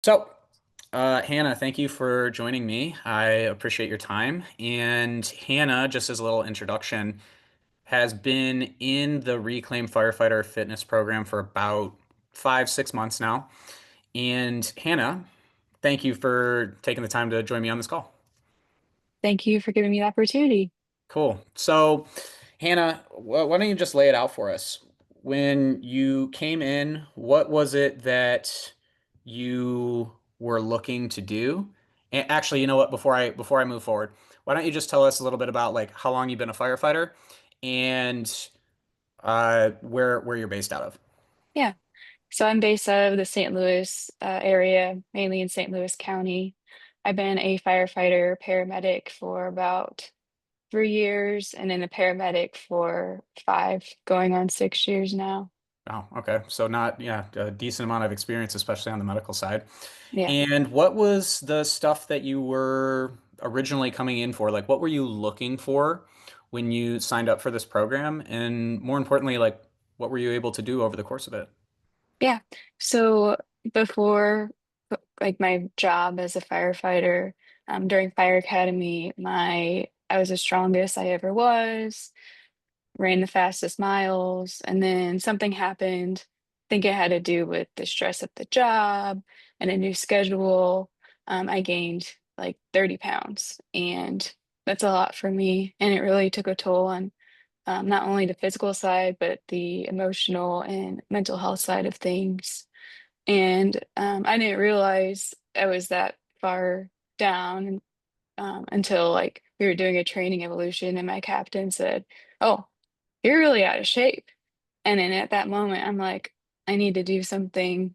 So, Hannah, thank you for joining me. I appreciate your time. And Hannah, just as a little introduction, has been in the Reclaim Firefighter fitness program for about 5, 6 months now. And Hannah, thank you for taking the time to join me on this call. Thank you for giving me the opportunity. Cool. So, Hannah, why don't you just lay it out for us? When you came in, what was it that you were looking to do? And actually, you know what? Before I move forward, why don't you just tell us a little bit about like how long you've been a firefighter and where you're based out of? Yeah. So I'm based out of the St. Louis area, mainly in St. Louis County. I've been a firefighter paramedic for about 3 years and then a paramedic for five, going on 6 years now. Oh, okay. So not, yeah, a decent amount of experience, especially on the medical side. Yeah. And what was the stuff that you were originally coming in for? Like, what were you looking for when you signed up for this program? And more importantly, like, what were you able to do over the course of it? Yeah. So before like my job as a firefighter, during fire academy, I was the strongest I ever was. Ran the fastest miles, and then something happened. I think it had to do with the stress of the job and a new schedule. I gained like 30 pounds, and that's a lot for me. And it really took a toll on not only the physical side, but the emotional and mental health side of things. And I didn't realize I was that far down until like we were doing a training evolution, and my captain said, "Oh, you're really out of shape." And then at that moment, I'm like, I need to do something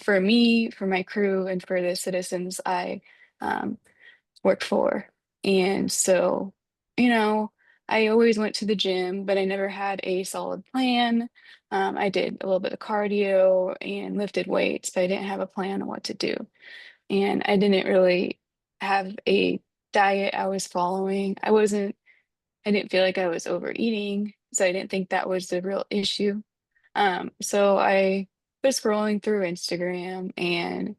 for me, for my crew, and for the citizens I um, work for. And so, you know, I always went to the gym, but I never had a solid plan. I did a little bit of cardio and lifted weights, but I didn't have a plan on what to do. And I didn't really have a diet I was following. I didn't feel like I was overeating, so I didn't think that was the real issue. So I was scrolling through Instagram and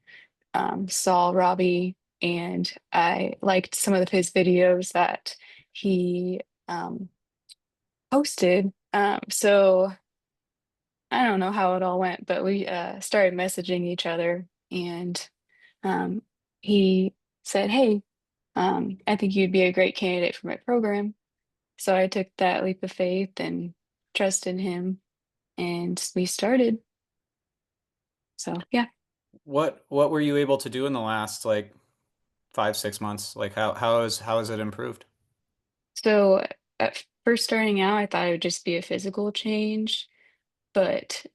saw Robbie, and I liked some of his videos that he posted. So I don't know how it all went, but we started messaging each other, and um, he said, "Hey, I think you'd be a great candidate for my program." So I took that leap of faith and trust in him, and we started. So yeah. What were you able to do in the last like 5, 6 months? Like, how has it improved? So at first starting out, I thought it would just be a physical change, but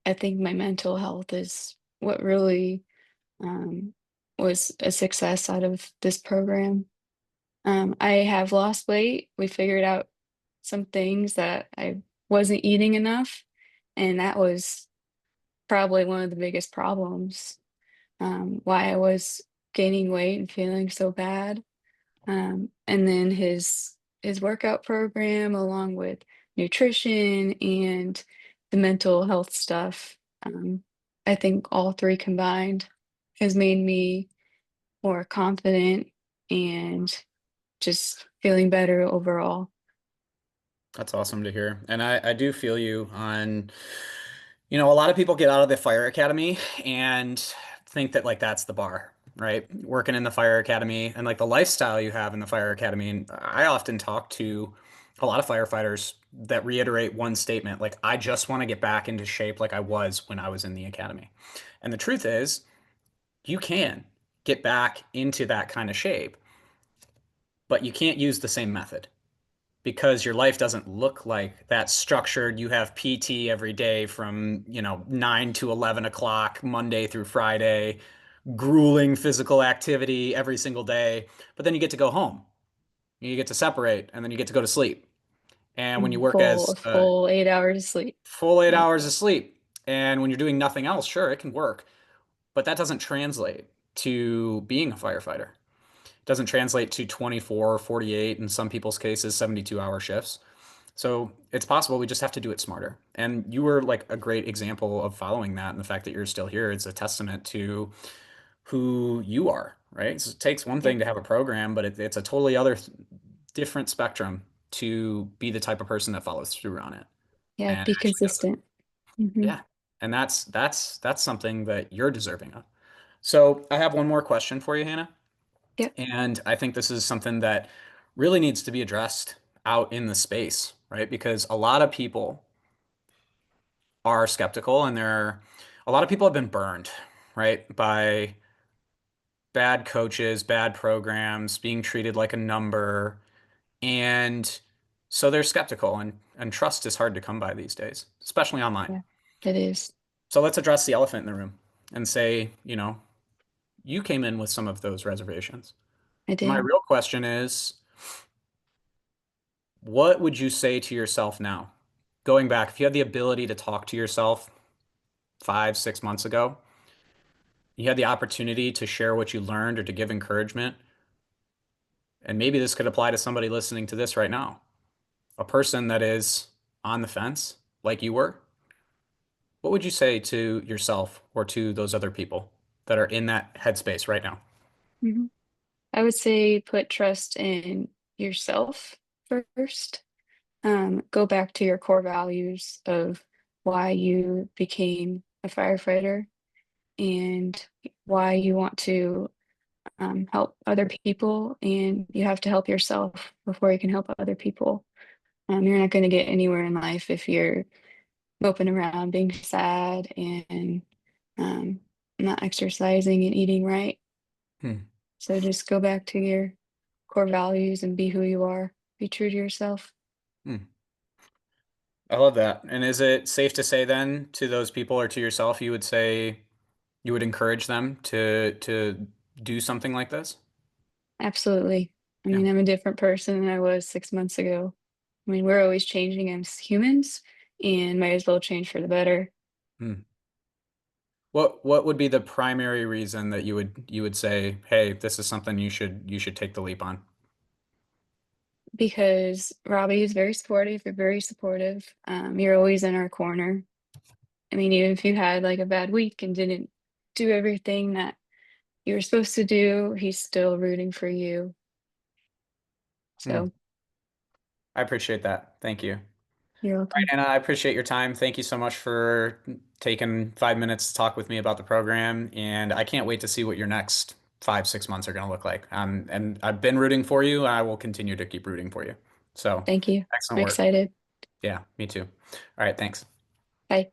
I think my mental health is what really um, was a success out of this program. I have lost weight. We figured out some things that I wasn't eating enough, and that was probably one of the biggest problems, why I was gaining weight and feeling so bad. And then his workout program, along with nutrition and the mental health stuff, I think all three combined has made me more confident and just feeling better overall. That's awesome to hear. And I do feel you on, a lot of people get out of the fire academy and think that like that's the bar, right? Working in the fire academy and like the lifestyle you have in the fire academy. And I often talk to a lot of firefighters that reiterate one statement, like, I just want to get back into shape like I was when I was in the academy. And the truth is, you can get back into that kind of shape, but you can't use the same method because your life doesn't look like that structured. You have PT every day from, 9 to 11 o'clock, Monday through Friday, grueling physical activity every single day. But then you get to go home. You get to separate and then you get to go to sleep. And when you work Full as a full 8 hours of sleep. full eight Yeah. hours of sleep, and when you're doing nothing else, sure, it can work, but that doesn't translate to being a firefighter. It doesn't translate to 24, 48, in some people's cases, 72-hour shifts. So it's possible. We just have to do it smarter. And you were like a great example of following that. And the fact that you're still here is a testament to who you are, right? So it takes one Yeah. thing to have a program, but it's a totally other different spectrum to be the type of person that follows through on it Yeah. and Be actually does it. consistent. Hmm. Yeah. And that's something that you're deserving of. So I have one more question for you, Hannah. Yep. And I think this is something that really needs to be addressed out in the space, right? Because a lot of people are skeptical and a lot of people have been burned, right? By bad coaches, bad programs, being treated like a number. And so they're skeptical and trust is hard to come by these days, especially online. Yeah. It is. So let's address the elephant in the room and say, you came in with some of those reservations. I My did. real question is, what would you say to yourself now? Going back, if you had the ability to talk to yourself 5, 6 months ago, you had the opportunity to share what you learned or to give encouragement, and maybe this could apply to somebody listening to this right now, a person that is on the fence like you were, what would you say to yourself or to those other people that are in that headspace right now? Hmm. I would say put trust in yourself first. Go back to your core values of why you became a firefighter and why you want to help other people. And you have to help yourself before you can help other people. You're not going to get anywhere in life if you're moping around, being sad, and um, not exercising and eating right. Hmm. So just go back to your core values and be who you are. Be true to yourself. Hmm. I love that. And is it safe to say then to those people or to yourself, you would say you would encourage them to do something like this? Absolutely. I Yeah. mean, I'm a different person than I was 6 months ago. I mean, we're always changing as humans and might as well change for the better Hmm. What would be the primary reason that you would say, "Hey, this is something you should take the leap on"? because Robbie is very supportive. You're very supportive. You're always in our corner. I mean, even if you had like a bad week and didn't do everything that you were supposed to do, he's still rooting for you. Hmm. So I appreciate that. Thank you. All you're right, welcome. and I appreciate your time. Thank you so much for taking 5 minutes to talk with me about the program, and I can't wait to see what your next 5, 6 months are going to look like. And I've been rooting for you, and I will continue to keep rooting for you. So, Thank you. excellent I'm work. excited. Yeah, me too. All right, thanks. Bye.